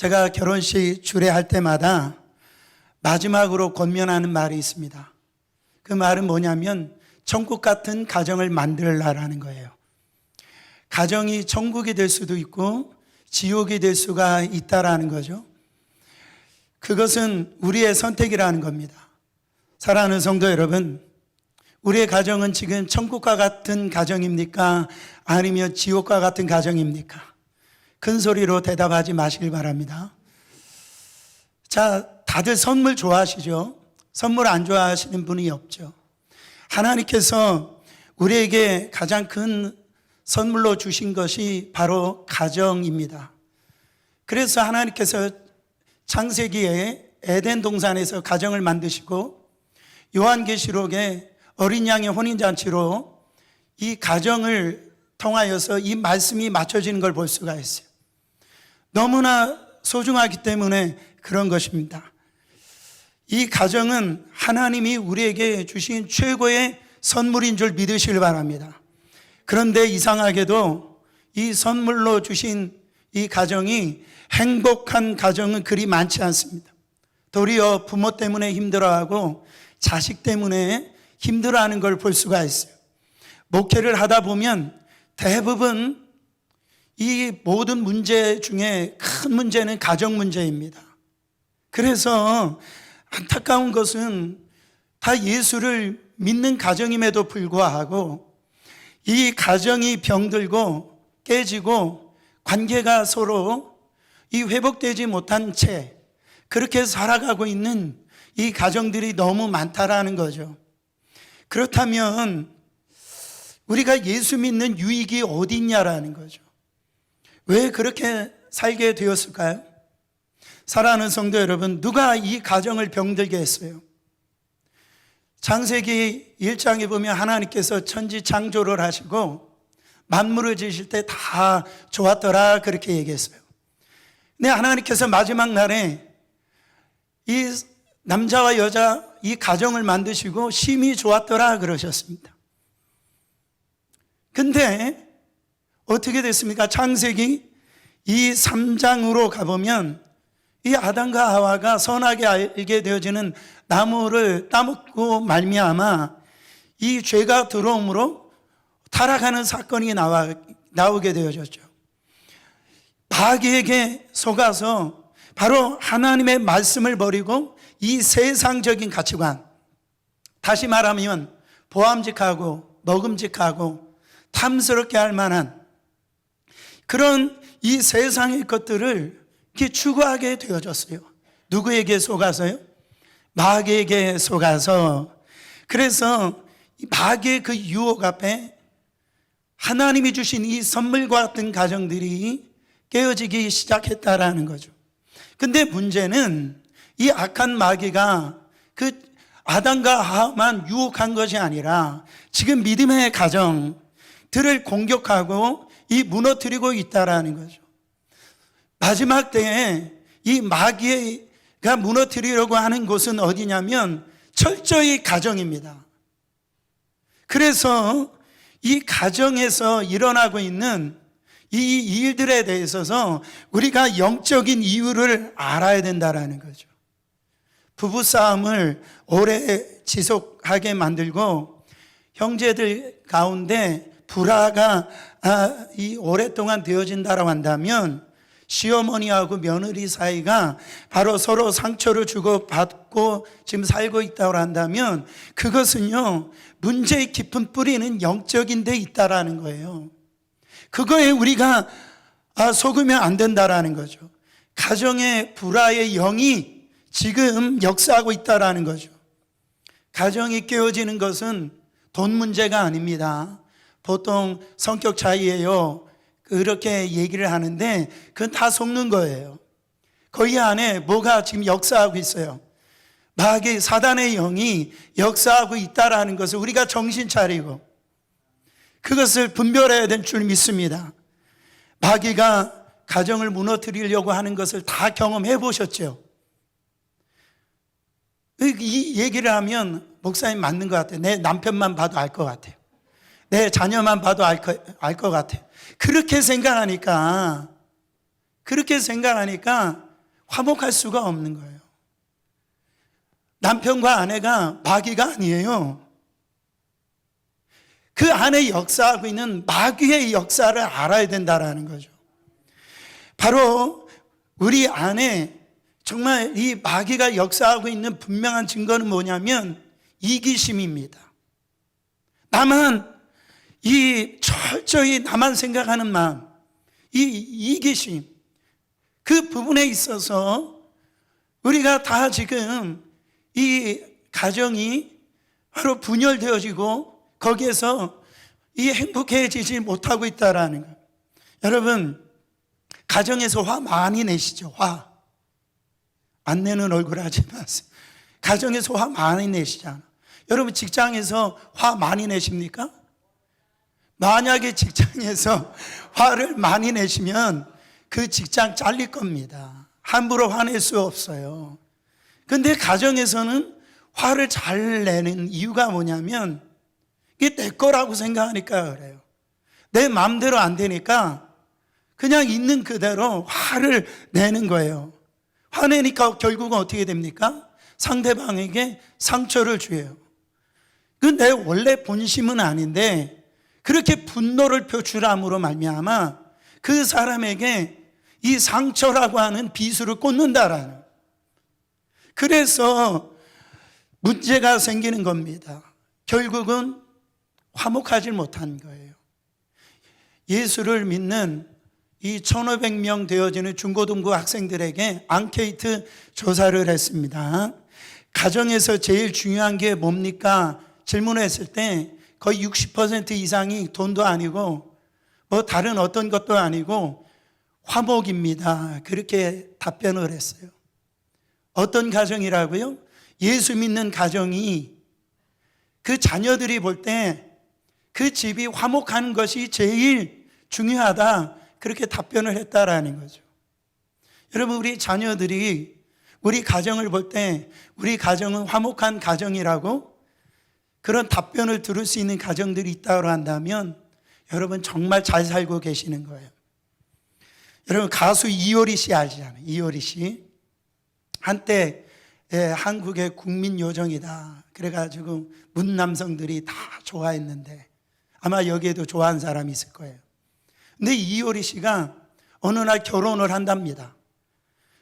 제가 결혼식 주례할 때마다 마지막으로 권면하는 말이 있습니다. 그 말은 뭐냐면 천국 같은 가정을 만들라라는 거예요. 가정이 천국이 될 수도 있고 지옥이 될 수가 있다라는 거죠. 그것은 우리의 선택이라는 겁니다. 사랑하는 성도 여러분, 우리의 가정은 지금 천국과 같은 가정입니까? 아니면 지옥과 같은 가정입니까? 큰 소리로 대답하지 마시길 바랍니다. 자, 다들 선물 좋아하시죠? 선물 안 좋아하시는 분이 없죠. 하나님께서 우리에게 가장 큰 선물로 주신 것이 바로 가정입니다. 그래서 하나님께서 창세기에 에덴 동산에서 가정을 만드시고 요한계시록에 어린 양의 혼인잔치로 이 가정을 통하여서 이 말씀이 맞춰지는 걸 볼 수가 있어요. 너무나 소중하기 때문에 그런 것입니다. 이 가정은 하나님이 우리에게 주신 최고의 선물인 줄 믿으시길 바랍니다. 그런데 이상하게도 이 선물로 주신 이 가정이 행복한 가정은 그리 많지 않습니다. 도리어 부모 때문에 힘들어하고 자식 때문에 힘들어하는 걸 볼 수가 있어요. 목회를 하다 보면 대부분 이 모든 문제 중에 큰 문제는 가정 문제입니다. 그래서 안타까운 것은 다 예수를 믿는 가정임에도 불구하고 이 가정이 병들고 깨지고 관계가 서로 이 회복되지 못한 채 그렇게 살아가고 있는 이 가정들이 너무 많다라는 거죠. 그렇다면 우리가 예수 믿는 유익이 어디 있냐라는 거죠. 왜 그렇게 살게 되었을까요? 사랑하는 성도 여러분, 누가 이 가정을 병들게 했어요? 창세기 1장에 보면 하나님께서 천지 창조를 하시고 만물을 지으실 때 다 좋았더라 그렇게 얘기했어요. 근데 하나님께서 마지막 날에 이 남자와 여자 이 가정을 만드시고 심히 좋았더라 그러셨습니다. 근데 어떻게 됐습니까? 창세기 이 3장으로 가보면 이 아담과 하와가 선하게 알게 되어지는 나무를 따먹고 말미암아 이 죄가 들어옴으로 타락하는 사건이 나오게 되어졌죠. 마귀에게 속아서 바로 하나님의 말씀을 버리고 이 세상적인 가치관, 다시 말하면 보암직하고 먹음직하고 탐스럽게 할 만한 그런 이 세상의 것들을 이렇게 추구하게 되어졌어요. 누구에게 속아서요? 마귀에게 속아서. 그래서 마귀의 그 유혹 앞에 하나님이 주신 이 선물과 같은 가정들이 깨어지기 시작했다라는 거죠. 근데 문제는 이 악한 마귀가 그 아담과 하와만 유혹한 것이 아니라 지금 믿음의 가정들을 공격하고 이 무너뜨리고 있다라는 거죠. 마지막 때에 이 마귀가 무너뜨리려고 하는 곳은 어디냐면 철저히 가정입니다. 그래서 이 가정에서 일어나고 있는 이 일들에 대해서 우리가 영적인 이유를 알아야 된다라는 거죠. 부부싸움을 오래 지속하게 만들고 형제들 가운데 불화가 이 오랫동안 되어진다라고 한다면 시어머니하고 며느리 사이가 바로 서로 상처를 주고받고 지금 살고 있다고 한다면 그것은요 문제의 깊은 뿌리는 영적인 데 있다라는 거예요. 그거에 우리가 속으면 안 된다라는 거죠. 가정의 불화의 영이 지금 역사하고 있다라는 거죠. 가정이 깨어지는 것은 돈 문제가 아닙니다. 보통 성격 차이예요 그렇게 얘기를 하는데 그건 다 속는 거예요. 거기 안에 뭐가 지금 역사하고 있어요. 마귀 사단의 영이 역사하고 있다라는 것을 우리가 정신 차리고 그것을 분별해야 될 줄 믿습니다. 마귀가 가정을 무너뜨리려고 하는 것을 다 경험해 보셨죠? 이 얘기를 하면 목사님 맞는 것 같아요. 내 남편만 봐도 알 것 같아요. 내 자녀만 봐도 알 것 같아요. 그렇게 생각하니까 화목할 수가 없는 거예요. 남편과 아내가 마귀가 아니에요. 그 안에 역사하고 있는 마귀의 역사를 알아야 된다라는 거죠. 바로 우리 안에 정말 이 마귀가 역사하고 있는 분명한 증거는 뭐냐면 이기심입니다. 철저히 나만 생각하는 마음, 이 이기심, 그 부분에 있어서 우리가 다 지금 이 가정이 바로 분열되어지고 거기에서 이 행복해지지 못하고 있다라는 거예요. 여러분, 가정에서 화 많이 내시죠? 화. 안 내는 얼굴 하지 마세요. 가정에서 화 많이 내시잖아. 여러분, 직장에서 화 많이 내십니까? 만약에 직장에서 화를 많이 내시면 그 직장 잘릴 겁니다. 함부로 화낼 수 없어요. 근데 가정에서는 화를 잘 내는 이유가 뭐냐면 이게 내 거라고 생각하니까 그래요. 내 마음대로 안 되니까 그냥 있는 그대로 화를 내는 거예요. 화내니까 결국은 어떻게 됩니까? 상대방에게 상처를 줘요. 그 내 원래 본심은 아닌데 그렇게 분노를 표출함으로 말미암아 그 사람에게 이 상처라고 하는 비수를 꽂는다라는, 그래서 문제가 생기는 겁니다. 결국은 화목하지 못한 거예요. 예수를 믿는 이 1,500명 되어지는 중고등부 학생들에게 앙케이트 조사를 했습니다. 가정에서 제일 중요한 게 뭡니까? 질문했을 때 거의 60% 이상이 돈도 아니고 뭐 다른 어떤 것도 아니고 화목입니다. 그렇게 답변을 했어요. 어떤 가정이라고요? 예수 믿는 가정이 그 자녀들이 볼 때 그 집이 화목하는 것이 제일 중요하다, 그렇게 답변을 했다라는 거죠. 여러분, 우리 자녀들이 우리 가정을 볼 때 우리 가정은 화목한 가정이라고 그런 답변을 들을 수 있는 가정들이 있다고 한다면 여러분 정말 잘 살고 계시는 거예요. 여러분, 가수 이효리 씨 아시잖아요. 이효리 씨 한때 한국의 국민 요정이다 그래가지고 문 남성들이 다 좋아했는데 아마 여기에도 좋아하는 사람이 있을 거예요. 근데 이효리 씨가 어느 날 결혼을 한답니다.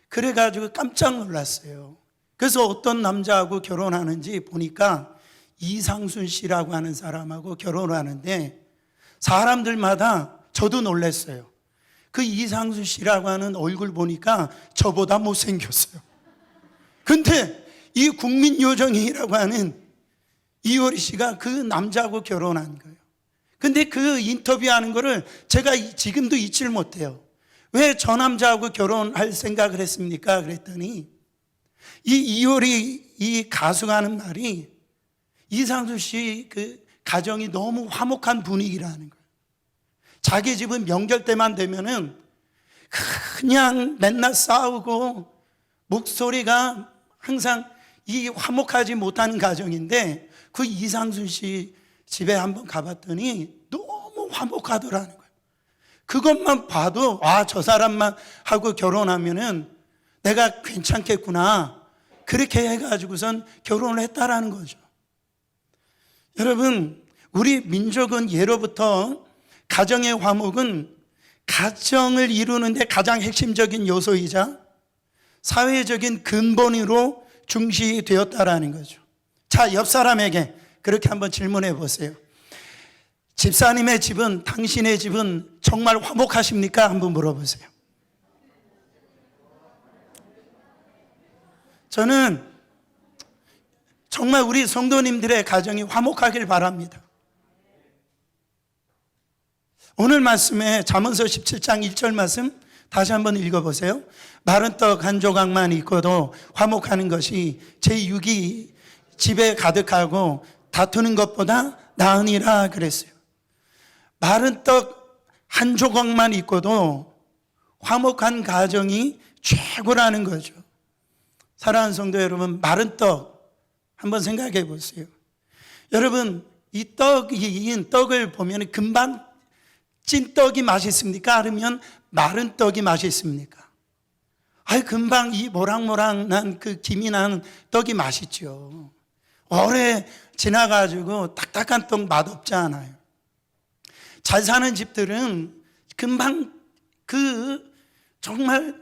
그래가지고 깜짝 놀랐어요. 그래서 어떤 남자하고 결혼하는지 보니까 이상순 씨라고 하는 사람하고 결혼을 하는데 사람들마다, 저도 놀랐어요. 그 이상순 씨라고 하는 얼굴 보니까 저보다 못생겼어요. 근데 이 국민요정이라고 하는 이효리 씨가 그 남자하고 결혼한 거예요. 근데 그 인터뷰하는 거를 제가 지금도 잊지를 못해요. 왜 저 남자하고 결혼할 생각을 했습니까? 그랬더니 이 이효리 이 가수가 하는 말이 이상순 씨 그 가정이 너무 화목한 분위기라는 거예요. 자기 집은 명절 때만 되면은 그냥 맨날 싸우고 목소리가 항상 이 화목하지 못하는 가정인데 그 이상순 씨 집에 한번 가봤더니 너무 화목하더라는 거예요. 그것만 봐도 저 사람만 하고 결혼하면은 내가 괜찮겠구나, 그렇게 해가지고선 결혼을 했다라는 거죠. 여러분, 우리 민족은 예로부터 가정의 화목은 가정을 이루는데 가장 핵심적인 요소이자 사회적인 근본으로 중시되었다라는 거죠. 자, 옆 사람에게 그렇게 한번 질문해 보세요. 집사님의 집은, 당신의 집은 정말 화목하십니까? 한번 물어보세요. 저는 정말 우리 성도님들의 가정이 화목하길 바랍니다. 오늘 말씀에 잠언서 17장 1절 말씀 다시 한번 읽어보세요. 마른 떡 한 조각만 있고도 화목하는 것이 제6이 집에 가득하고 다투는 것보다 나으니라 그랬어요. 마른 떡 한 조각만 있고도 화목한 가정이 최고라는 거죠. 사랑하는 성도 여러분, 마른 떡 한번 생각해 보세요. 여러분, 이 떡을 보면 금방 찐 떡이 맛있습니까? 아니면 마른 떡이 맛있습니까? 금방 이 모락모락난 그 김이 나는 떡이 맛있죠. 오래 지나가지고 딱딱한 떡 맛없지 않아요. 잘 사는 집들은 금방 정말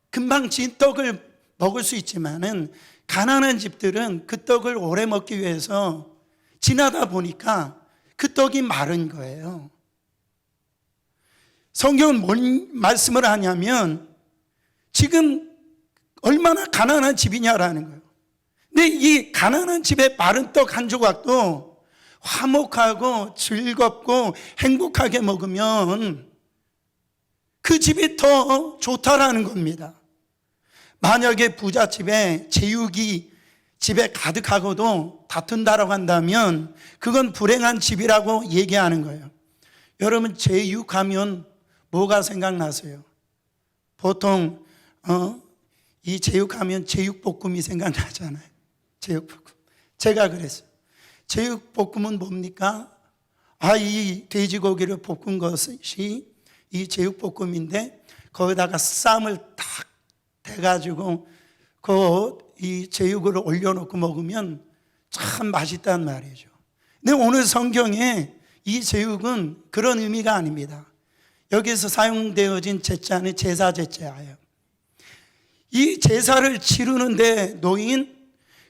금방 진 떡을 먹을 수 있지만은 가난한 집들은 그 떡을 오래 먹기 위해서 지나다 보니까 그 떡이 마른 거예요. 성경은 뭔 말씀을 하냐면 지금 얼마나 가난한 집이냐라는 거예요. 근데 이 가난한 집의 마른 떡 한 조각도 화목하고 즐겁고 행복하게 먹으면 그 집이 더 좋다라는 겁니다. 만약에 부잣집에 제육이 집에 가득하고도 다툰다라고 한다면 그건 불행한 집이라고 얘기하는 거예요. 여러분, 제육하면 뭐가 생각나세요? 보통 이 제육하면 제육볶음이 생각나잖아요. 제육볶음. 제가 그랬어요. 제육볶음은 뭡니까? 이 돼지고기를 볶은 것이 이 제육볶음인데 거기다가 쌈을 딱 대가지고 이 제육을 올려놓고 먹으면 참 맛있단 말이죠. 근데 오늘 성경에 이 제육은 그런 의미가 아닙니다. 여기서 사용되어진 제자는 제사 제자예요. 이 제사를 치르는데 놓인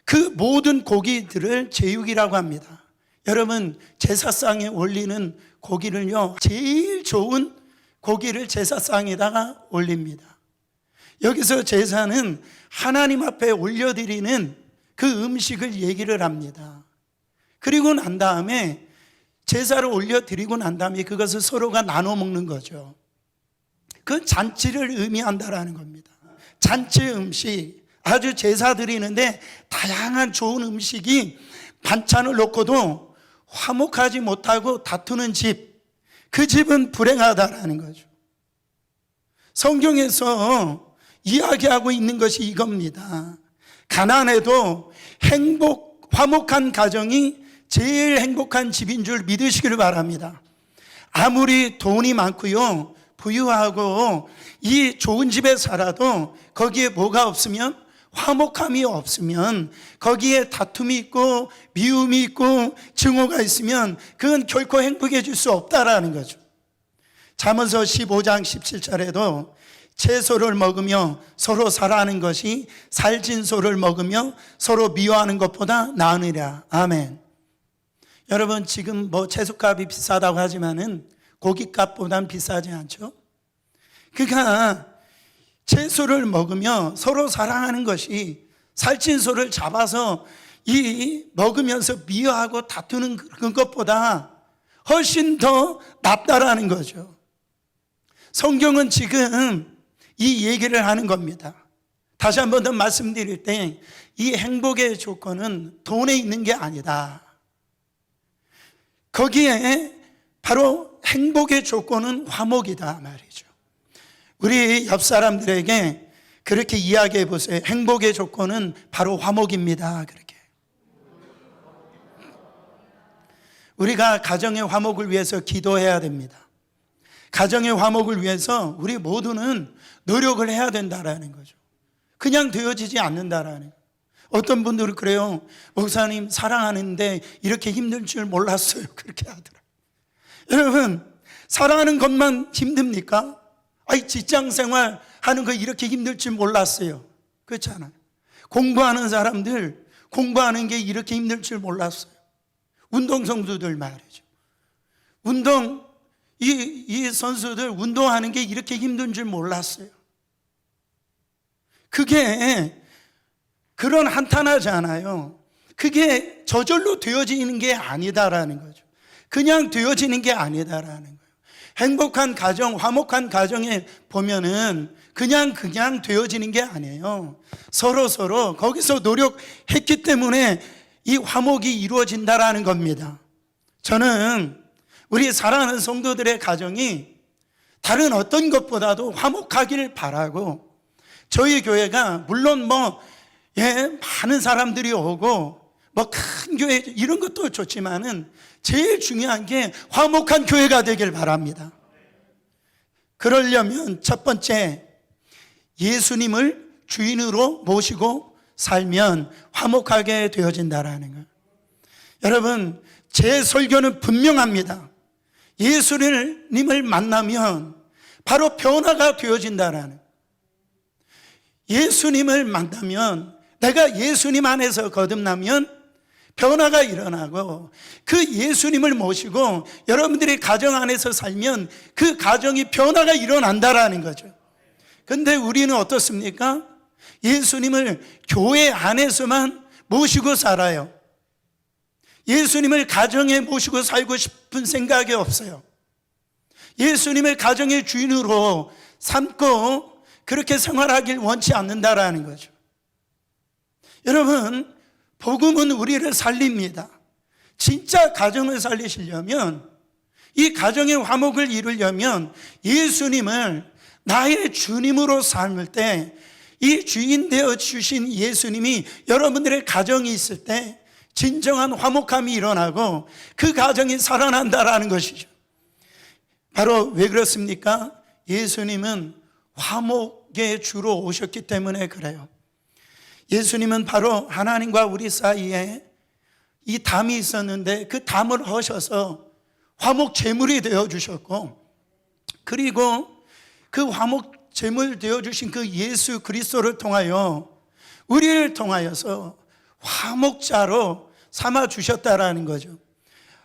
그 모든 고기들을 제육이라고 합니다. 여러분, 제사상에 올리는 고기를요, 제일 좋은 고기를 제사상에다가 올립니다. 여기서 제사는 하나님 앞에 올려드리는 그 음식을 얘기를 합니다. 그리고 난 다음에 제사를 올려드리고 난 다음에 그것을 서로가 나눠 먹는 거죠. 그 잔치를 의미한다라는 겁니다. 잔치 음식, 아주 제사 드리는데 다양한 좋은 음식이 반찬을 놓고도 화목하지 못하고 다투는 집, 그 집은 불행하다라는 거죠. 성경에서 이야기하고 있는 것이 이겁니다. 가난해도 화목한 가정이 제일 행복한 집인 줄 믿으시기를 바랍니다. 아무리 돈이 많고요, 부유하고 이 좋은 집에 살아도 거기에 뭐가 없으면, 화목함이 없으면, 거기에 다툼이 있고 미움이 있고 증오가 있으면 그건 결코 행복해질 수 없다라는 거죠. 잠언서 15장 17절에도 채소를 먹으며 서로 사랑하는 것이 살찐 소를 먹으며 서로 미워하는 것보다 나으니라. 아멘. 여러분, 지금 채소값이 비싸다고 하지만은 고기값보단 비싸지 않죠? 그러니까 채소를 먹으며 서로 사랑하는 것이 살찐 소를 잡아서 먹으면서 미워하고 다투는 그런 것보다 훨씬 더 낫다라는 거죠. 성경은 지금 이 얘기를 하는 겁니다. 다시 한 번 더 말씀드릴 때 이 행복의 조건은 돈에 있는 게 아니다. 거기에 바로 행복의 조건은 화목이다 말이죠. 우리 옆 사람들에게 그렇게 이야기해 보세요. 행복의 조건은 바로 화목입니다. 그렇게. 우리가 가정의 화목을 위해서 기도해야 됩니다. 가정의 화목을 위해서 우리 모두는 노력을 해야 된다라는 거죠. 그냥 되어지지 않는다라는 거예요. 어떤 분들은 그래요. 목사님, 사랑하는데 이렇게 힘들 줄 몰랐어요. 그렇게 하더라고요. 여러분, 사랑하는 것만 힘듭니까? 직장 생활 하는 거 이렇게 힘들 줄 몰랐어요. 그렇잖아요. 공부하는 사람들, 공부하는 게 이렇게 힘들 줄 몰랐어요. 운동선수들 말이죠. 이 선수들 운동하는 게 이렇게 힘든 줄 몰랐어요. 그게 그런 한탄하지 않아요. 그게 저절로 되어지는 게 아니다라는 거죠. 그냥 되어지는 게 아니다라는 거예요. 행복한 가정, 화목한 가정에 보면은 그냥 되어지는 게 아니에요. 서로 거기서 노력했기 때문에 이 화목이 이루어진다라는 겁니다. 저는 우리 사랑하는 성도들의 가정이 다른 어떤 것보다도 화목하기를 바라고, 저희 교회가 물론 많은 사람들이 오고 큰 교회 이런 것도 좋지만은 제일 중요한 게 화목한 교회가 되길 바랍니다. 그러려면 첫 번째, 예수님을 주인으로 모시고 살면 화목하게 되어진다라는 거예요. 여러분, 제 설교는 분명합니다. 예수님을 만나면 바로 변화가 되어진다라는 거예요. 예수님을 만나면, 내가 예수님 안에서 거듭나면 변화가 일어나고, 그 예수님을 모시고 여러분들이 가정 안에서 살면 그 가정이 변화가 일어난다라는 거죠. 근데 우리는 어떻습니까? 예수님을 교회 안에서만 모시고 살아요. 예수님을 가정에 모시고 살고 싶은 생각이 없어요. 예수님을 가정의 주인으로 삼고 그렇게 생활하길 원치 않는다라는 거죠. 여러분, 복음은 우리를 살립니다. 진짜 가정을 살리시려면, 이 가정의 화목을 이루려면 예수님을 나의 주님으로 삼을 때, 이 주인 되어 주신 예수님이 여러분들의 가정이 있을 때 진정한 화목함이 일어나고 그 가정이 살아난다라는 것이죠. 바로 왜 그렇습니까? 예수님은 화목의 주로 오셨기 때문에 그래요. 예수님은 바로 하나님과 우리 사이에 이 담이 있었는데 그 담을 허셔서 화목 제물이 되어 주셨고, 그리고 그 화목 제물 되어 주신 그 예수 그리스도를 통하여 우리를 통하여서 화목자로 삼아 주셨다라는 거죠.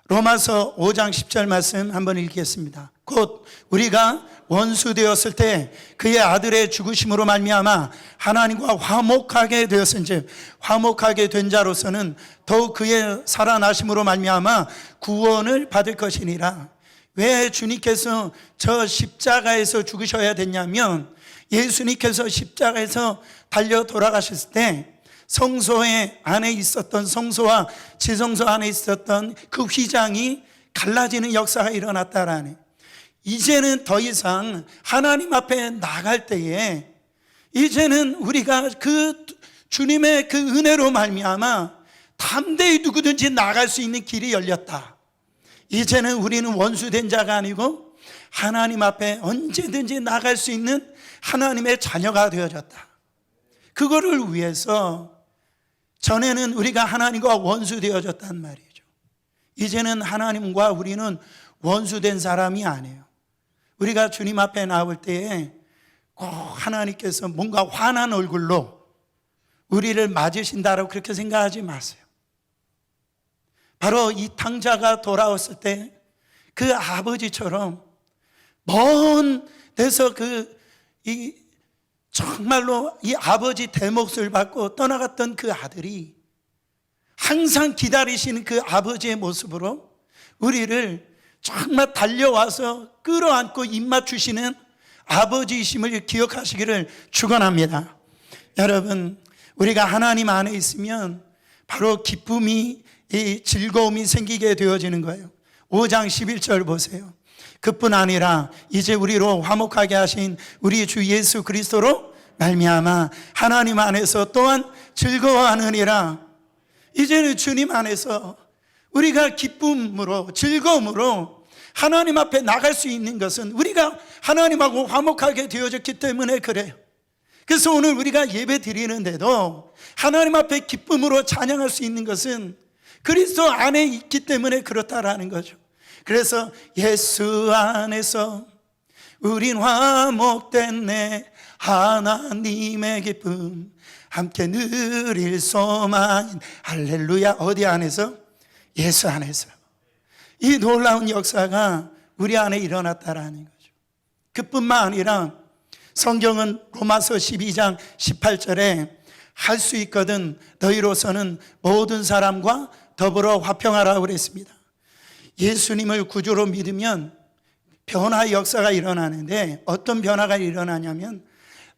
로마서 5장 10절 말씀 한번 읽겠습니다. 곧 우리가 원수 되었을 때 그의 아들의 죽으심으로 말미암아 하나님과 화목하게 되었은즉, 화목하게 된 자로서는 더욱 그의 살아나심으로 말미암아 구원을 받을 것이니라. 왜 주님께서 저 십자가에서 죽으셔야 됐냐면, 예수님께서 십자가에서 달려 돌아가셨을 때 성소의 안에 있었던, 성소와 지성소 안에 있었던 그 휘장이 갈라지는 역사가 일어났다라네. 이제는 더 이상 하나님 앞에 나갈 때에 이제는 우리가 그 주님의 그 은혜로 말미암아 담대히 누구든지 나갈 수 있는 길이 열렸다. 이제는 우리는 원수된 자가 아니고 하나님 앞에 언제든지 나갈 수 있는 하나님의 자녀가 되어졌다. 그거를 위해서 전에는 우리가 하나님과 원수 되어졌단 말이죠. 이제는 하나님과 우리는 원수된 사람이 아니에요. 우리가 주님 앞에 나올 때에 꼭 하나님께서 뭔가 환한 얼굴로 우리를 맞으신다라고 그렇게 생각하지 마세요. 바로 이 탕자가 돌아왔을 때 그 아버지처럼 먼 데서 정말로 이 아버지 대목을 받고 떠나갔던 그 아들이 항상 기다리시는 그 아버지의 모습으로 우리를 정말 달려와서 끌어안고 입맞추시는 아버지이심을 기억하시기를 축원합니다. 여러분, 우리가 하나님 안에 있으면 바로 기쁨이, 이 즐거움이 생기게 되어지는 거예요. 5장 11절 보세요. 그뿐 아니라 이제 우리로 화목하게 하신 우리 주 예수 그리스도로 말미암아 하나님 안에서 또한 즐거워하느니라. 이제는 주님 안에서 우리가 기쁨으로, 즐거움으로 하나님 앞에 나갈 수 있는 것은 우리가 하나님하고 화목하게 되어졌기 때문에 그래요. 그래서 오늘 우리가 예배 드리는데도 하나님 앞에 기쁨으로 찬양할 수 있는 것은 그리스도 안에 있기 때문에 그렇다라는 거죠. 그래서 예수 안에서 우린 화목됐네, 하나님의 기쁨 함께 누릴 소망인 할렐루야. 어디 안에서? 예수 안에서. 이 놀라운 역사가 우리 안에 일어났다라는 거죠. 그뿐만 아니라 성경은 로마서 12장 18절에 할 수 있거든 너희로서는 모든 사람과 더불어 화평하라고 그랬습니다. 예수님을 구주로 믿으면 변화의 역사가 일어나는데, 어떤 변화가 일어나냐면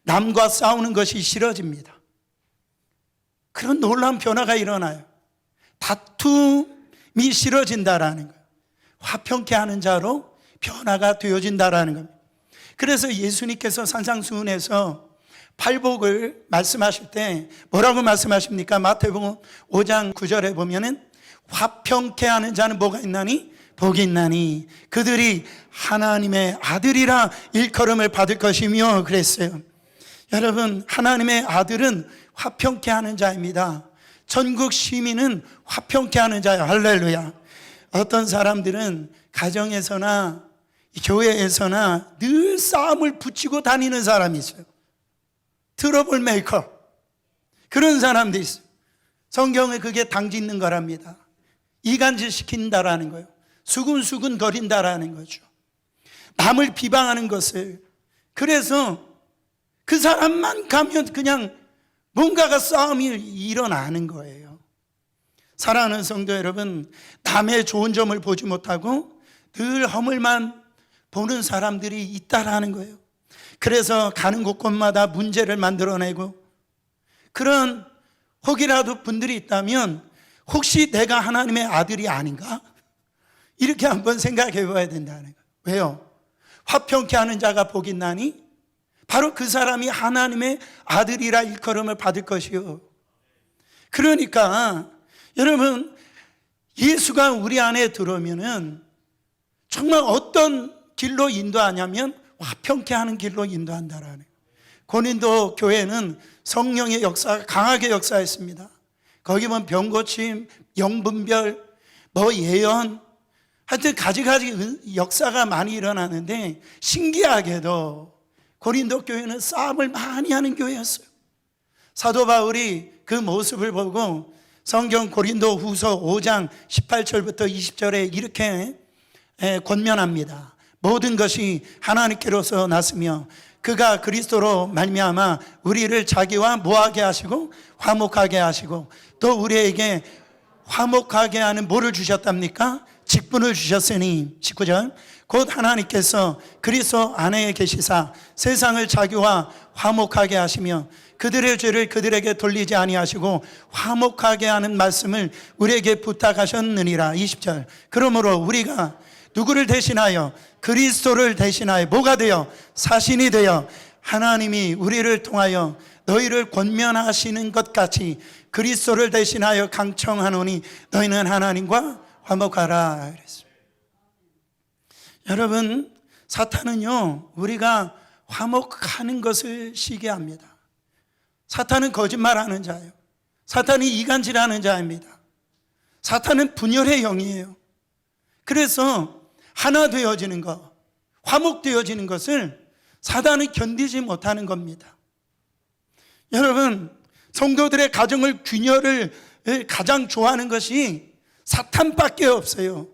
남과 싸우는 것이 싫어집니다. 그런 놀라운 변화가 일어나요. 다툼이 싫어진다라는 거예요. 화평케 하는 자로 변화가 되어진다라는 겁니다. 그래서 예수님께서 산상수훈에서 팔복을 말씀하실 때 뭐라고 말씀하십니까? 마태복음 5장 9절에 보면은 화평케 하는 자는 뭐가 있나니? 복이 있나니 그들이 하나님의 아들이라 일컬음을 받을 것이며 그랬어요. 여러분, 하나님의 아들은 화평케 하는 자입니다. 전국 시민은 화평케 하는 자예요. 할렐루야. 어떤 사람들은 가정에서나 교회에서나 늘 싸움을 붙이고 다니는 사람이 있어요. 트러블 메이커. 그런 사람도 있어요. 성경에 그게 당짓는 거랍니다. 이간질 시킨다라는 거예요. 수근수근 거린다라는 거죠. 남을 비방하는 것을. 그래서 그 사람만 가면 그냥 뭔가가 싸움이 일어나는 거예요. 사랑하는 성도 여러분, 남의 좋은 점을 보지 못하고 늘 허물만 보는 사람들이 있다라는 거예요. 그래서 가는 곳곳마다 문제를 만들어내고, 그런 혹이라도 분들이 있다면 혹시 내가 하나님의 아들이 아닌가? 이렇게 한번 생각해 봐야 된다는 거예요. 왜요? 화평케 하는 자가 복이 있나니 바로 그 사람이 하나님의 아들이라 일컬음을 받을 것이요. 그러니까 여러분, 예수가 우리 안에 들어오면은 정말 어떤 길로 인도하냐면 화평케 하는 길로 인도한다라는 거예요. 고린도 교회는 성령의 역사가 강하게 역사했습니다. 거기 보면 병고침, 영분별, 예언, 하여튼 가지가지 역사가 많이 일어나는데, 신기하게도 고린도 교회는 싸움을 많이 하는 교회였어요. 사도 바울이 그 모습을 보고 성경 고린도 후서 5장 18절부터 20절에 이렇게 권면합니다. 모든 것이 하나님께로서 났으며 그가 그리스도로 말미암아 우리를 자기와 뭐하게 하시고 화목하게 하시고, 또 우리에게 화목하게 하는 뭐를 주셨답니까? 직분을 주셨으니, 19절, 곧 하나님께서 그리스도 안에 계시사 세상을 자기와 화목하게 하시며 그들의 죄를 그들에게 돌리지 아니하시고 화목하게 하는 말씀을 우리에게 부탁하셨느니라. 20절, 그러므로 우리가 누구를 대신하여? 그리스도를 대신하여 뭐가 되어? 사신이 되어 하나님이 우리를 통하여 너희를 권면하시는 것 같이 그리스도를 대신하여 강청하노니 너희는 하나님과 화목하라. 그랬습니다. 여러분, 사탄은요, 우리가 화목하는 것을 시기합니다. 사탄은 거짓말하는 자예요. 사탄이 이간질하는 자입니다. 사탄은 분열의 영이에요. 그래서 하나 되어지는 것, 화목되어지는 것을 사탄은 견디지 못하는 겁니다. 여러분, 성도들의 가정을 균열을 가장 좋아하는 것이 사탄밖에 없어요.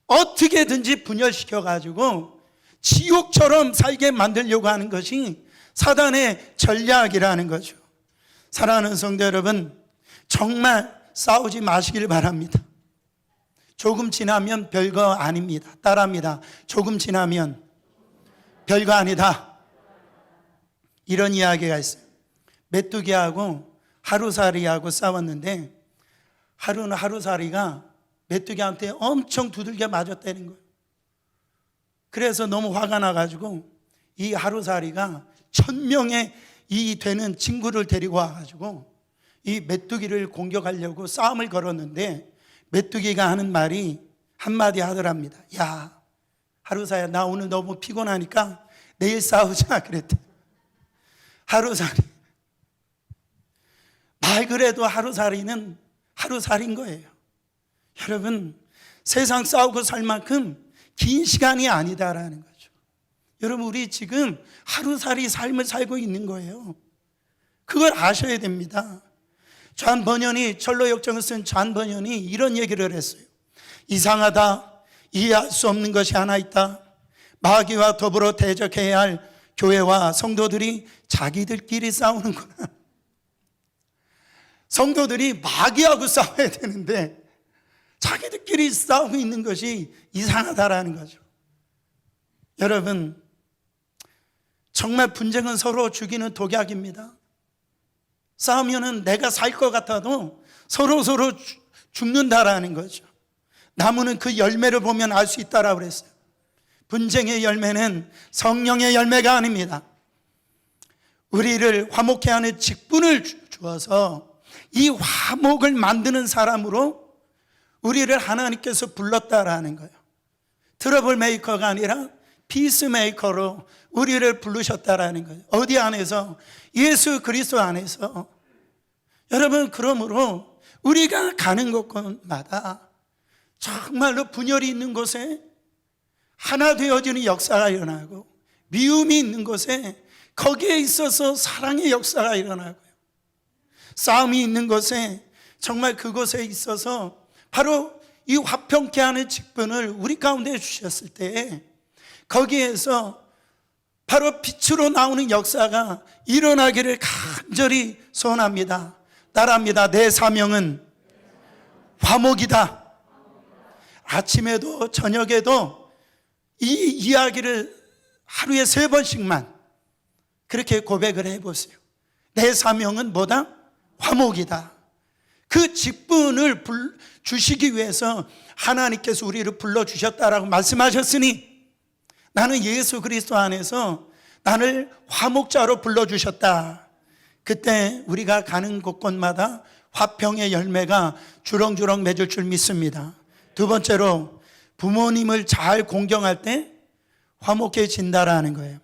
어떻게든지 분열시켜가지고 지옥처럼 살게 만들려고 하는 것이 사단의 전략이라는 거죠. 사랑하는 성도 여러분, 정말 싸우지 마시길 바랍니다. 조금 지나면 별거 아닙니다. 따라합니다. 조금 지나면 별거 아니다. 이런 이야기가 있어요. 메뚜기하고 하루살이하고 싸웠는데, 하루는 하루살이가 메뚜기한테 엄청 두들겨 맞았다는 거예요. 그래서 너무 화가 나가지고 이 하루살이가 1000명의 이 되는 친구를 데리고 와가지고 이 메뚜기를 공격하려고 싸움을 걸었는데, 메뚜기가 하는 말이 한마디 하더랍니다. 야, 하루살이야, 나 오늘 너무 피곤하니까 내일 싸우자 그랬대. 하루살이 말 그래도 하루살이는 하루살인 거예요. 여러분, 세상 싸우고 살 만큼 긴 시간이 아니다라는 거죠. 여러분, 우리 지금 하루살이 삶을 살고 있는 거예요. 그걸 아셔야 됩니다. 존 버년이, 철로 역정을 쓴 존 버년이 이런 얘기를 했어요. 이상하다. 이해할 수 없는 것이 하나 있다. 마귀와 더불어 대적해야 할 교회와 성도들이 자기들끼리 싸우는구나. 성도들이 마귀하고 싸워야 되는데 자기들끼리 싸우고 있는 것이 이상하다라는 거죠. 여러분, 정말 분쟁은 서로 죽이는 독약입니다. 싸우면은 내가 살 것 같아도 서로 죽는다라는 거죠. 나무는 그 열매를 보면 알 수 있다라고 그랬어요. 분쟁의 열매는 성령의 열매가 아닙니다. 우리를 화목케 하는 직분을 주어서 이 화목을 만드는 사람으로 우리를 하나님께서 불렀다라는 거예요. 트러블 메이커가 아니라 피스메이커로 우리를 부르셨다라는 거예요. 어디 안에서? 예수 그리스도 안에서. 여러분, 그러므로 우리가 가는 곳마다 정말로 분열이 있는 곳에 하나 되어지는 역사가 일어나고, 미움이 있는 곳에 거기에 있어서 사랑의 역사가 일어나고요, 싸움이 있는 곳에 정말 그곳에 있어서 바로 이 화평케 하는 직분을 우리 가운데 주셨을 때 거기에서 바로 빛으로 나오는 역사가 일어나기를 간절히 소원합니다. 따라합니다. 내 사명은 화목이다. 아침에도 저녁에도 이 이야기를 하루에 3번씩만 그렇게 고백을 해보세요. 내 사명은 뭐다? 화목이다. 그 직분을 주시기 위해서 하나님께서 우리를 불러주셨다라고 말씀하셨으니, 나는 예수 그리스도 안에서 나를 화목자로 불러주셨다. 그때 우리가 가는 곳곳마다 화평의 열매가 주렁주렁 맺을 줄 믿습니다. 두 번째로, 부모님을 잘 공경할 때 화목해진다라는 거예요.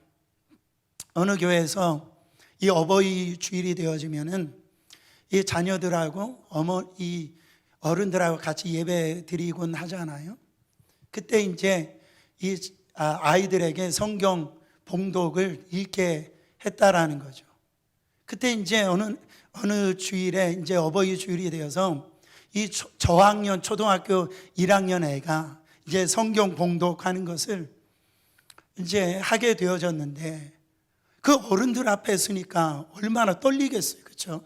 어느 교회에서 이 어버이 주일이 되어지면은 이 자녀들하고 이 어른들하고 같이 예배 드리곤 하잖아요. 그때 이제 이 아이들에게 성경 봉독을 읽게 했다라는 거죠. 그때 이제 어느 주일에 이제 어버이 주일이 되어서 이 저학년 초등학교 1학년 애가 이제 성경 봉독하는 것을 이제 하게 되어졌는데, 그 어른들 앞에 있으니까 얼마나 떨리겠어요. 그렇죠?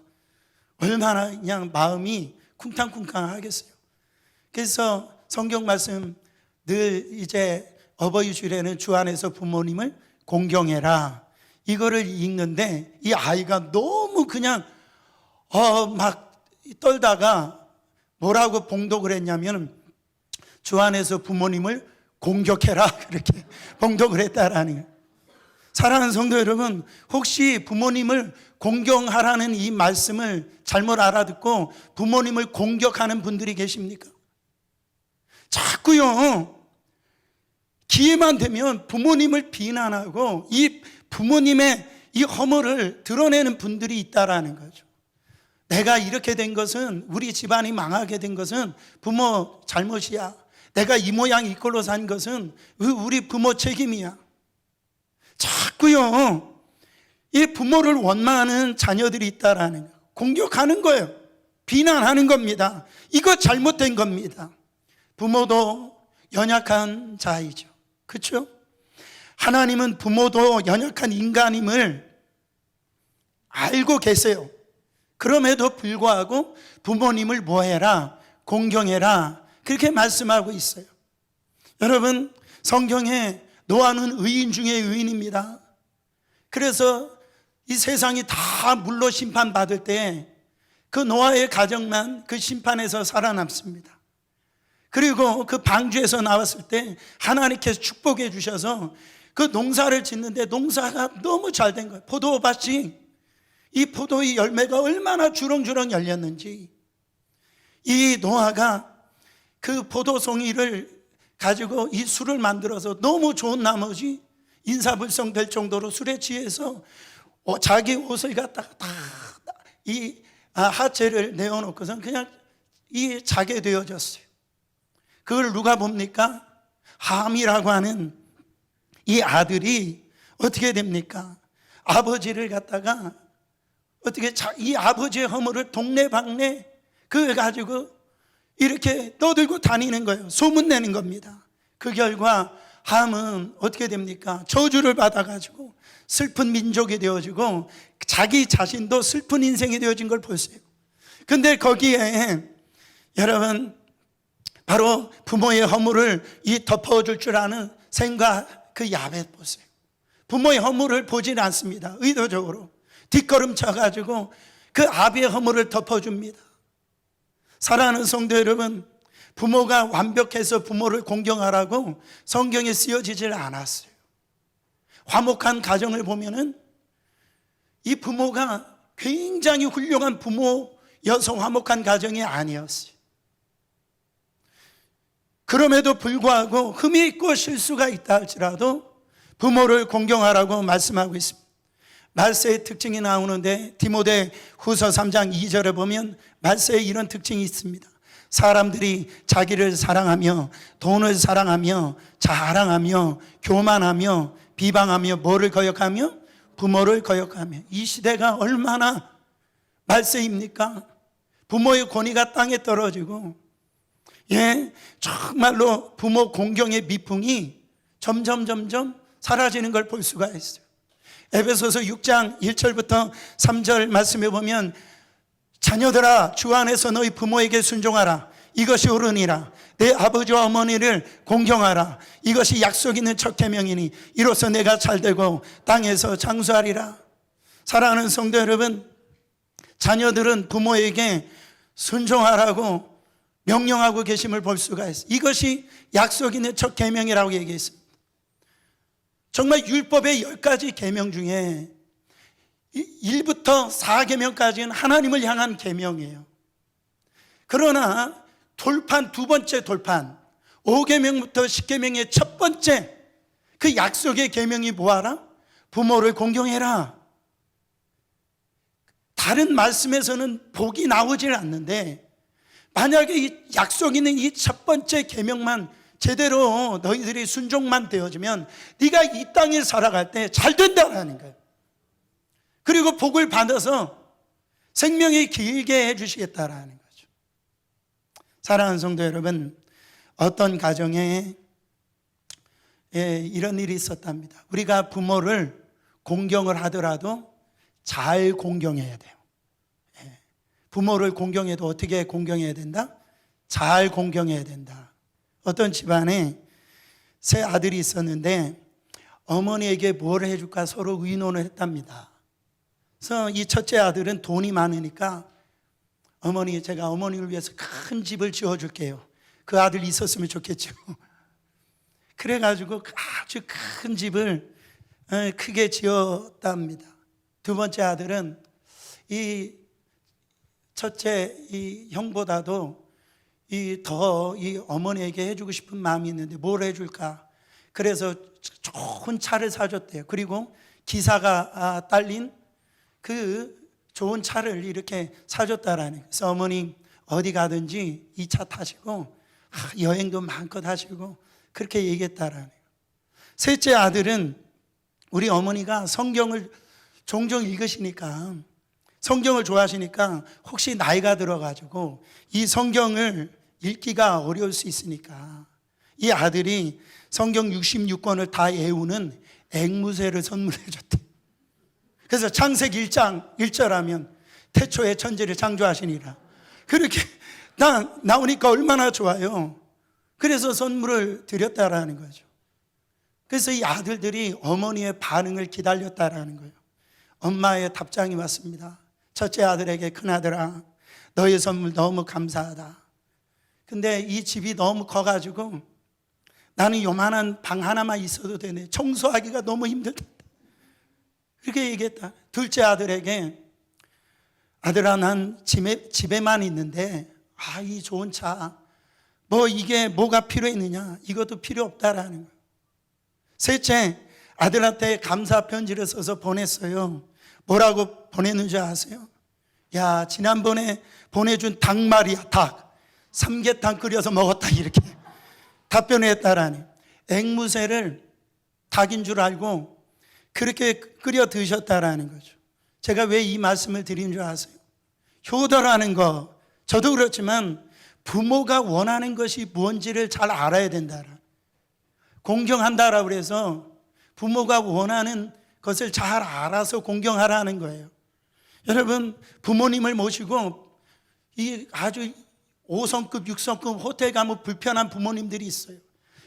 얼마나 그냥 마음이 쿵탕쿵탕 하겠어요. 그래서 성경 말씀 늘 이제 어버이 주일에는 주 안에서 부모님을 공경해라, 이거를 읽는데 이 아이가 너무 그냥 막 떨다가 뭐라고 봉독을 했냐면, 주 안에서 부모님을 공격해라, 그렇게 봉독을 했다라는 거예요. 사랑하는 성도 여러분, 혹시 부모님을 공경하라는 이 말씀을 잘못 알아듣고 부모님을 공격하는 분들이 계십니까? 자꾸요, 기회만 되면 부모님을 비난하고 이 부모님의 이 허물을 드러내는 분들이 있다라는 거죠. 내가 이렇게 된 것은, 우리 집안이 망하게 된 것은 부모 잘못이야. 내가 이 모양 이 꼴로 산 것은 우리 부모 책임이야. 자꾸요, 이 부모를 원망하는 자녀들이 있다라는 거예요. 공격하는 거예요. 비난하는 겁니다. 이거 잘못된 겁니다. 부모도 연약한 자이죠. 그렇죠? 하나님은 부모도 연약한 인간임을 알고 계세요. 그럼에도 불구하고 부모님을 뭐해라? 공경해라. 그렇게 말씀하고 있어요. 여러분, 성경에 노아는 의인 중에 의인입니다. 그래서 이 세상이 다 물로 심판받을 때 그 노아의 가정만 그 심판에서 살아남습니다. 그리고 그 방주에서 나왔을 때 하나님께서 축복해 주셔서 그 농사를 짓는데 농사가 너무 잘 된 거예요. 포도밭이, 이 포도의 열매가 얼마나 주렁주렁 열렸는지, 이 노아가 그 포도송이를 가지고 이 술을 만들어서 너무 좋은 나머지 인사불성 될 정도로 술에 취해서 자기 옷을 갖다가 이 하체를 내어놓고선 그냥 이 자게 되어졌어요. 그걸 누가 봅니까? 함이라고 하는 이 아들이 어떻게 됩니까? 아버지를 갖다가 어떻게 이 아버지의 허물을 동네방네 그걸 가지고 이렇게 떠들고 다니는 거예요. 소문내는 겁니다. 그 결과 함은 어떻게 됩니까? 저주를 받아가지고 슬픈 민족이 되어지고 자기 자신도 슬픈 인생이 되어진 걸 보세요. 근데 거기에 여러분, 바로 부모의 허물을 이 덮어줄 줄 아는 셈과 그 야벳 보세요. 부모의 허물을 보지는 않습니다. 의도적으로 뒷걸음 쳐가지고 그 아비의 허물을 덮어줍니다. 사랑하는 성도 여러분, 부모가 완벽해서 부모를 공경하라고 성경에 쓰여지질 않았어요. 화목한 가정을 보면은 이 부모가 굉장히 훌륭한 부모여서 화목한 가정이 아니었어요. 그럼에도 불구하고 흠이 있고 실수가 있다 할지라도 부모를 공경하라고 말씀하고 있습니다. 말세의 특징이 나오는데 디모데 후서 3장 2절에 보면 말세에 이런 특징이 있습니다. 사람들이 자기를 사랑하며 돈을 사랑하며 자랑하며 교만하며 비방하며 뭐를 거역하며? 부모를 거역하며. 이 시대가 얼마나 말세입니까? 부모의 권위가 땅에 떨어지고, 정말로 부모 공경의 미풍이 점점 사라지는 걸 볼 수가 있어요. 에베소서 6장 1절부터 3절 말씀에 보면 자녀들아 주 안에서 너희 부모에게 순종하라. 이것이 옳으니라. 내 아버지와 어머니를 공경하라. 이것이 약속 있는 첫 계명이니 이로써 내가 잘되고 땅에서 장수하리라. 사랑하는 성도 여러분, 자녀들은 부모에게 순종하라고 명령하고 계심을 볼 수가 있어요. 이것이 약속 있는 첫 계명이라고 얘기했습니다. 정말 율법의 10가지 계명 중에 1부터 4계명까지는 하나님을 향한 계명이에요. 그러나 돌판, 두 번째 돌판 5계명부터 10계명의 첫 번째 그 약속의 계명이 뭐하라? 부모를 공경해라. 다른 말씀에서는 복이 나오질 않는데 만약에 이 약속 있는 이 첫 번째 계명만 제대로 너희들이 순종만 되어지면 네가 이 땅에 살아갈 때 잘 된다라는 거예요. 그리고 복을 받아서 생명이 길게 해주시겠다라는 거죠. 사랑하는 성도 여러분, 어떤 가정에 이런 일이 있었답니다. 우리가 부모를 공경을 하더라도 잘 공경해야 돼요. 부모를 공경해도 어떻게 공경해야 된다? 잘 공경해야 된다. 어떤 집안에 세 아들이 있었는데 어머니에게 뭘 해줄까 서로 의논을 했답니다. 그래서 이 첫째 아들은 돈이 많으니까 어머니, 제가 어머니를 위해서 큰 집을 지어줄게요. 그 아들이 있었으면 좋겠죠. 그래가지고 아주 큰 집을 크게 지었답니다. 두 번째 아들은 이 첫째 이 형보다도 이 어머니에게 해주고 싶은 마음이 있는데 뭘 해줄까? 그래서 좋은 차를 사줬대요. 그리고 기사가 딸린 그 좋은 차를 이렇게 사줬다라는 거예요. 그래서 어머니 어디 가든지 이 차 타시고 여행도 마음껏 하시고 그렇게 얘기했다라는 거예요. 셋째 아들은 우리 어머니가 성경을 종종 읽으시니까, 성경을 좋아하시니까 혹시 나이가 들어가지고 이 성경을 읽기가 어려울 수 있으니까 이 아들이 성경 66권을 다 외우는 앵무새를 선물해 줬대. 그래서 창세기 1장 1절 하면 태초에 천지를 창조하시니라. 그렇게 나오니까 얼마나 좋아요. 그래서 선물을 드렸다라는 거죠. 그래서 이 아들들이 어머니의 반응을 기다렸다라는 거예요. 엄마의 답장이 왔습니다. 첫째 아들에게, 큰아들아, 너의 선물 너무 감사하다. 근데 이 집이 너무 커가지고 나는 요만한 방 하나만 있어도 되네. 청소하기가 너무 힘들다. 그렇게 얘기했다. 둘째 아들에게, 아들아, 난 집에만 있는데 이 좋은 차, 이게 뭐가 필요했느냐? 이것도 필요 없다라는 거예요. 셋째 아들한테 감사 편지를 써서 보냈어요. 뭐라고 보냈는지 아세요? 야, 지난번에 보내준 닭 말이야, 닭. 삼계탕 끓여서 먹었다, 이렇게 답변을 했다라니. 앵무새를 닭인 줄 알고 그렇게 끓여 드셨다라는 거죠. 제가 왜 이 말씀을 드린 줄 아세요? 효도라는 거, 저도 그렇지만 부모가 원하는 것이 뭔지를 잘 알아야 된다. 공경한다라고 해서 부모가 원하는 것을 잘 알아서 공경하라는 거예요. 여러분, 부모님을 모시고 이 아주 5성급, 6성급 호텔 가면 불편한 부모님들이 있어요.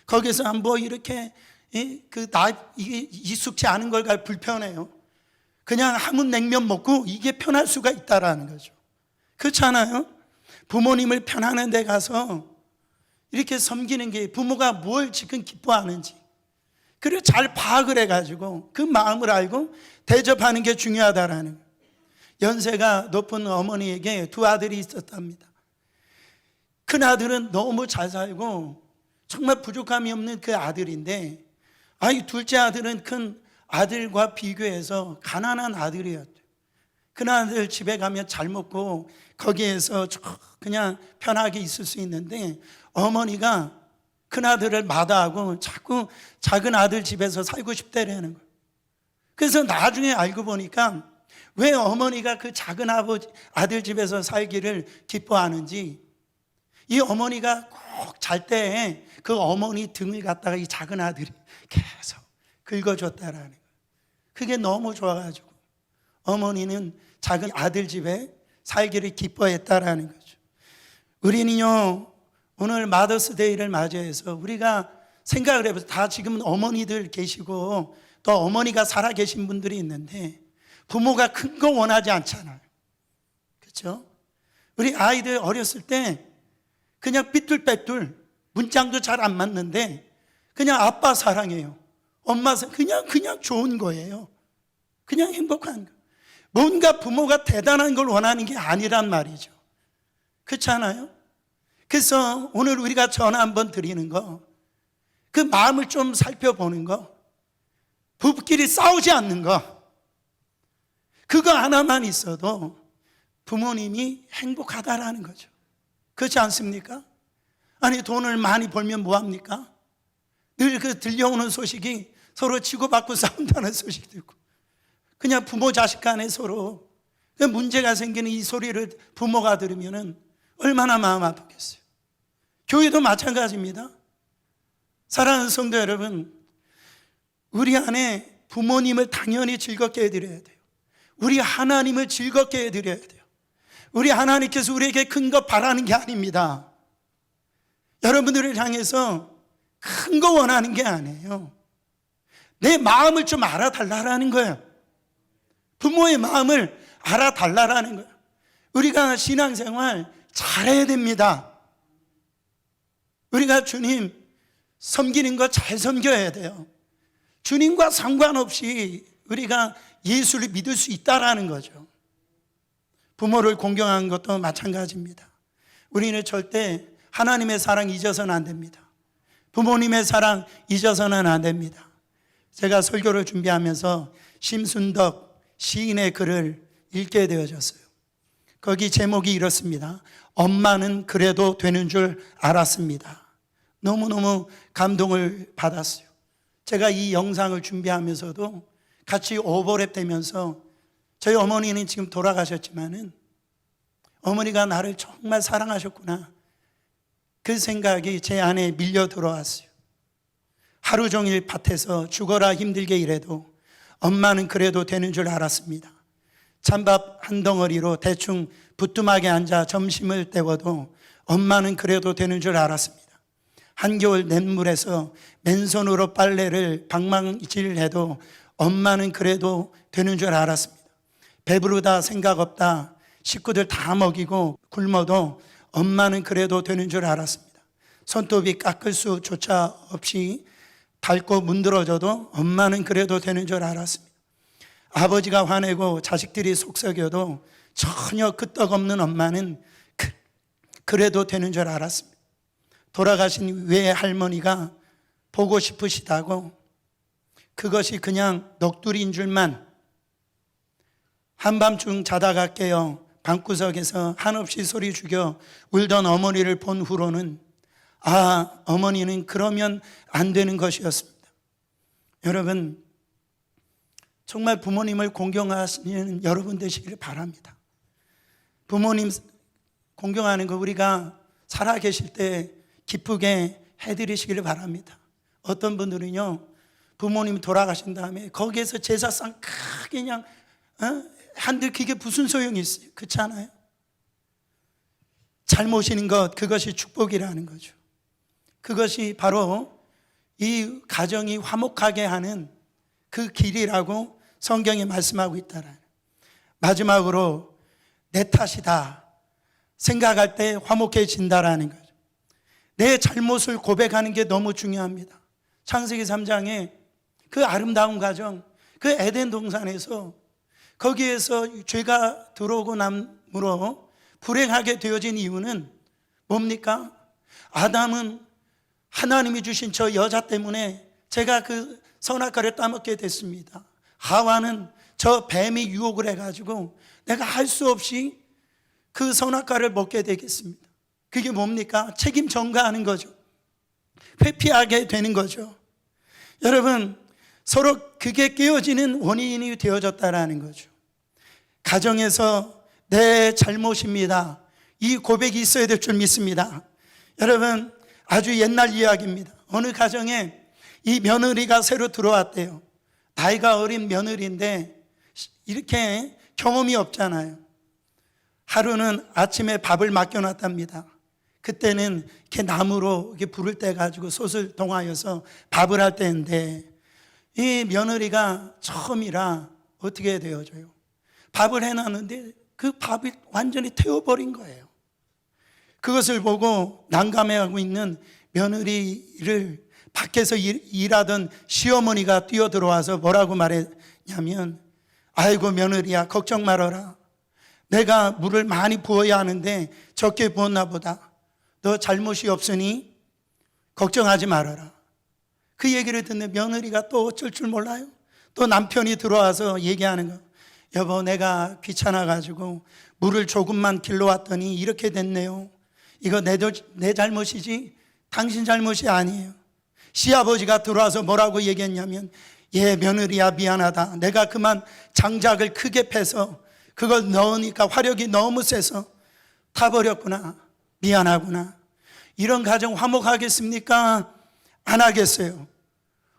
거기서 한번 이렇게 이게 익숙치 않은 걸 가 불편해요. 그냥 한국 냉면 먹고 이게 편할 수가 있다라는 거죠. 그렇잖아요? 부모님을 편안한 데 가서 이렇게 섬기는 게 부모가 뭘 지금 기뻐하는지, 그리고 잘 파악을 해가지고 그 마음을 알고 대접하는 게 중요하다라는 거예요. 연세가 높은 어머니에게 두 아들이 있었답니다. 큰 아들은 너무 잘 살고 정말 부족함이 없는 그 아들인데 이 둘째 아들은 큰 아들과 비교해서 가난한 아들이었대요. 큰 아들 집에 가면 잘 먹고 거기에서 그냥 편하게 있을 수 있는데, 어머니가 큰 아들을 마다하고 자꾸 작은 아들 집에서 살고 싶다라는 거예요. 그래서 나중에 알고 보니까 왜 어머니가 그 작은 아들 집에서 살기를 기뻐하는지, 이 어머니가 꼭 잘 때 그 어머니 등을 갖다가 이 작은 아들이 계속 긁어줬다라는 거예요. 그게 너무 좋아가지고 어머니는 작은 아들 집에 살기를 기뻐했다라는 거죠. 우리는요, 오늘 마더스데이를 맞이해서 우리가 생각을 해보세요. 다 지금 어머니들 계시고 또 어머니가 살아 계신 분들이 있는데, 부모가 큰 거 원하지 않잖아요. 그렇죠? 우리 아이들 어렸을 때 그냥 삐뚤빼뚤, 문장도 잘 안 맞는데 그냥 아빠 사랑해요, 엄마 사랑, 그냥 좋은 거예요. 그냥 행복한 거. 뭔가 부모가 대단한 걸 원하는 게 아니란 말이죠. 그렇지 않아요? 그래서 오늘 우리가 전화 한번 드리는 거, 그 마음을 좀 살펴보는 거, 부부끼리 싸우지 않는 거, 그거 하나만 있어도 부모님이 행복하다라는 거죠. 그렇지 않습니까? 아니, 돈을 많이 벌면 뭐합니까? 늘 그 들려오는 소식이 서로 치고받고 싸운다는 소식 듣고, 그냥 부모 자식 간에 서로 문제가 생기는 이 소리를 부모가 들으면 얼마나 마음 아프겠어요. 교회도 마찬가지입니다. 사랑하는 성도 여러분, 우리 안에 부모님을 당연히 즐겁게 해드려야 돼요. 우리 하나님을 즐겁게 해드려야 돼요. 우리 하나님께서 우리에게 큰 거 바라는 게 아닙니다. 여러분들을 향해서 큰 거 원하는 게 아니에요. 내 마음을 좀 알아달라는 거예요. 부모의 마음을 알아달라는 거예요. 우리가 신앙생활 잘해야 됩니다. 우리가 주님 섬기는 거 잘 섬겨야 돼요. 주님과 상관없이 우리가 예수를 믿을 수 있다라는 거죠. 부모를 공경하는 것도 마찬가지입니다. 우리는 절대 하나님의 사랑 잊어서는 안 됩니다. 부모님의 사랑 잊어서는 안 됩니다. 제가 설교를 준비하면서 심순덕 시인의 글을 읽게 되어졌어요. 거기 제목이 이렇습니다. 엄마는 그래도 되는 줄 알았습니다. 너무너무 감동을 받았어요. 제가 이 영상을 준비하면서도 같이 오버랩 되면서, 저희 어머니는 지금 돌아가셨지만은 어머니가 나를 정말 사랑하셨구나, 그 생각이 제 안에 밀려 들어왔어요. 하루 종일 밭에서 죽어라 힘들게 일해도 엄마는 그래도 되는 줄 알았습니다. 찬밥 한 덩어리로 대충 부뚜막에 앉아 점심을 때워도 엄마는 그래도 되는 줄 알았습니다. 한겨울 냇물에서 맨손으로 빨래를 방망질해도 엄마는 그래도 되는 줄 알았습니다. 배부르다 생각 없다 식구들 다 먹이고 굶어도 엄마는 그래도 되는 줄 알았습니다. 손톱이 깎을 수조차 없이 닳고 문드러져도 엄마는 그래도 되는 줄 알았습니다. 아버지가 화내고 자식들이 속썩여도 전혀 끄떡없는 엄마는 그래도 되는 줄 알았습니다. 돌아가신 외할머니가 보고 싶으시다고 그것이 그냥 넋두리인 줄만, 한밤중 자다가 깨어 방구석에서 한없이 소리 죽여 울던 어머니를 본 후로는 어머니는 그러면 안 되는 것이었습니다. 여러분, 정말 부모님을 공경하시는 여러분 되시기를 바랍니다. 부모님 공경하는 거 우리가 살아 계실 때 기쁘게 해드리시기를 바랍니다. 어떤 분들은요, 부모님 돌아가신 다음에 거기에서 제사상 크게 그냥 한들 그게 무슨 소용이 있어요? 그렇지 않아요? 잘 모시는 것, 그것이 축복이라는 거죠. 그것이 바로 이 가정이 화목하게 하는 그 길이라고 성경이 말씀하고 있다라는. 마지막으로 내 탓이다 생각할 때 화목해진다라는 거죠. 내 잘못을 고백하는 게 너무 중요합니다. 창세기 3장에 그 아름다운 가정, 그 에덴 동산에서 거기에서 죄가 들어오고 남으로 불행하게 되어진 이유는 뭡니까? 아담은 하나님이 주신 저 여자 때문에 제가 그 선악과를 따먹게 됐습니다. 하와는 저 뱀이 유혹을 해가지고 내가 할 수 없이 그 선악과를 먹게 되겠습니다. 그게 뭡니까? 책임 전가하는 거죠. 회피하게 되는 거죠. 여러분, 서로 그게 깨어지는 원인이 되어졌다라는 거죠. 가정에서 내 잘못입니다, 이 고백이 있어야 될 줄 믿습니다. 여러분, 아주 옛날 이야기입니다. 어느 가정에 이 며느리가 새로 들어왔대요. 나이가 어린 며느리인데 이렇게 경험이 없잖아요. 하루는 아침에 밥을 맡겨놨답니다. 그때는 이렇게 나무로 이렇게 불을 떼가지고 솥을 동하여서 밥을 할 때인데 이 며느리가 처음이라 어떻게 되어져요? 밥을 해놨는데 그 밥이 완전히 태워버린 거예요. 그것을 보고 난감해하고 있는 며느리를 밖에서 일하던 시어머니가 뛰어들어와서 뭐라고 말했냐면, 아이고 며느리야, 걱정 말아라. 내가 물을 많이 부어야 하는데 적게 부었나 보다. 너 잘못이 없으니 걱정하지 말아라. 그 얘기를 듣는 며느리가 또 어쩔 줄 몰라요. 또 남편이 들어와서 얘기하는 거, 여보 내가 귀찮아가지고 물을 조금만 길러왔더니 이렇게 됐네요. 이거 내 잘못이지 당신 잘못이 아니에요. 시아버지가 들어와서 뭐라고 얘기했냐면, 예 며느리야 미안하다. 내가 그만 장작을 크게 패서 그걸 넣으니까 화력이 너무 세서 타버렸구나. 미안하구나. 이런 가정 화목하겠습니까? 안 하겠어요.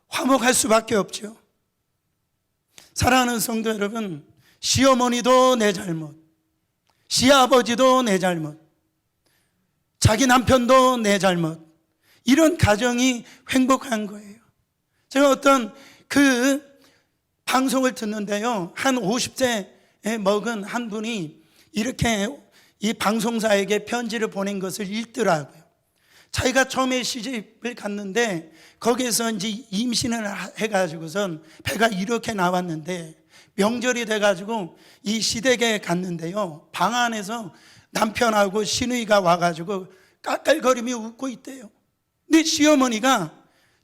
화목할 수밖에 없죠. 사랑하는 성도 여러분, 시어머니도 내 잘못, 시아버지도 내 잘못, 자기 남편도 내 잘못, 이런 가정이 행복한 거예요. 제가 어떤 그 방송을 듣는데요, 한 50세에 먹은 한 분이 이렇게 이 방송사에게 편지를 보낸 것을 읽더라고요. 자기가 처음에 시집을 갔는데 거기에서 이제 임신을 해가지고선 배가 이렇게 나왔는데 명절이 돼가지고 이 시댁에 갔는데요, 방 안에서 남편하고 시누이가 와가지고 깔깔거리며 웃고 있대요. 근데 시어머니가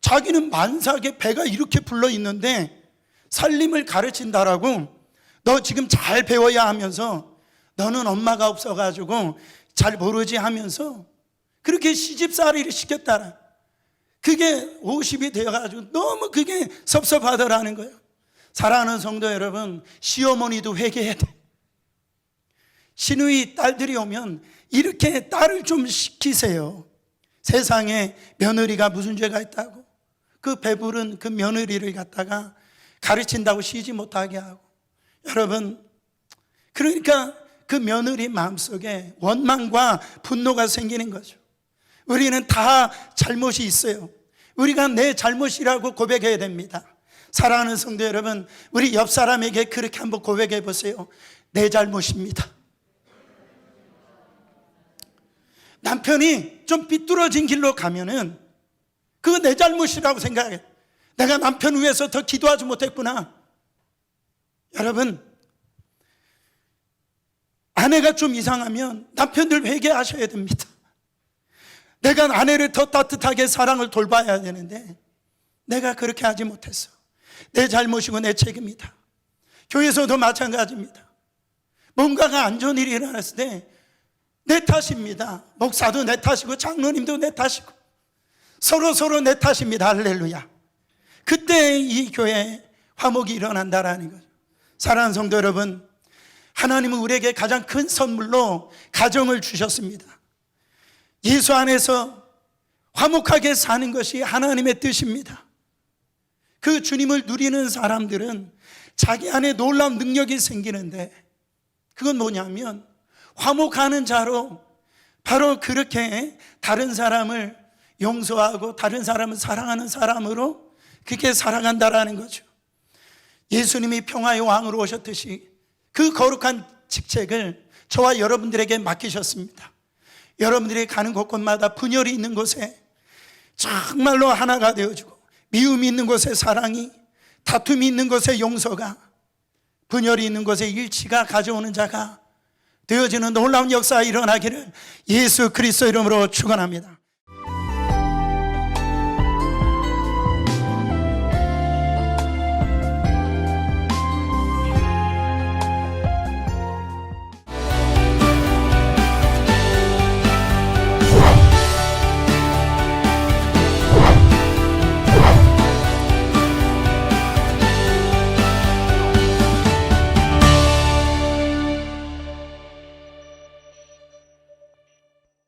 자기는 만삭에 배가 이렇게 불러 있는데 살림을 가르친다라고, 너 지금 잘 배워야 하면서 너는 엄마가 없어가지고 잘 모르지 하면서 그렇게 시집살이를 시켰다라. 그게 50이 되어가지고 너무 그게 섭섭하더라는 거예요. 사랑하는 성도 여러분, 시어머니도 회개해야 돼. 시누이 딸들이 오면 이렇게 딸을 좀 시키세요. 세상에 며느리가 무슨 죄가 있다고 그 배부른 그 며느리를 갖다가 가르친다고 쉬지 못하게 하고. 여러분, 그러니까 그 며느리 마음속에 원망과 분노가 생기는 거죠. 우리는 다 잘못이 있어요. 우리가 내 잘못이라고 고백해야 됩니다. 사랑하는 성도 여러분, 우리 옆 사람에게 그렇게 한번 고백해 보세요. 내 잘못입니다. 남편이 좀 삐뚤어진 길로 가면은 그거 내 잘못이라고 생각해. 내가 남편 위해서 더 기도하지 못했구나. 여러분, 아내가 좀 이상하면 남편들 회개하셔야 됩니다. 내가 아내를 더 따뜻하게 사랑을 돌봐야 되는데 내가 그렇게 하지 못했어. 내 잘못이고 내 책임이다. 교회에서도 마찬가지입니다. 뭔가가 안 좋은 일이 일어났을 때 내 탓입니다. 목사도 내 탓이고 장로님도 내 탓이고 서로 내 탓입니다. 할렐루야. 그때 이 교회에 화목이 일어난다라는 거죠. 사랑하는 성도 여러분, 하나님은 우리에게 가장 큰 선물로 가정을 주셨습니다. 예수 안에서 화목하게 사는 것이 하나님의 뜻입니다. 그 주님을 누리는 사람들은 자기 안에 놀라운 능력이 생기는데, 그건 뭐냐면 화목하는 자로 바로 그렇게 다른 사람을 용서하고 다른 사람을 사랑하는 사람으로 그렇게 살아간다라는 거죠. 예수님이 평화의 왕으로 오셨듯이 그 거룩한 직책을 저와 여러분들에게 맡기셨습니다. 여러분들이 가는 곳곳마다 분열이 있는 곳에 정말로 하나가 되어주고, 미움이 있는 곳에 사랑이, 다툼이 있는 곳에 용서가, 분열이 있는 곳에 일치가 가져오는 자가 되어지는 놀라운 역사가 일어나기를 예수 그리스도 이름으로 축원합니다.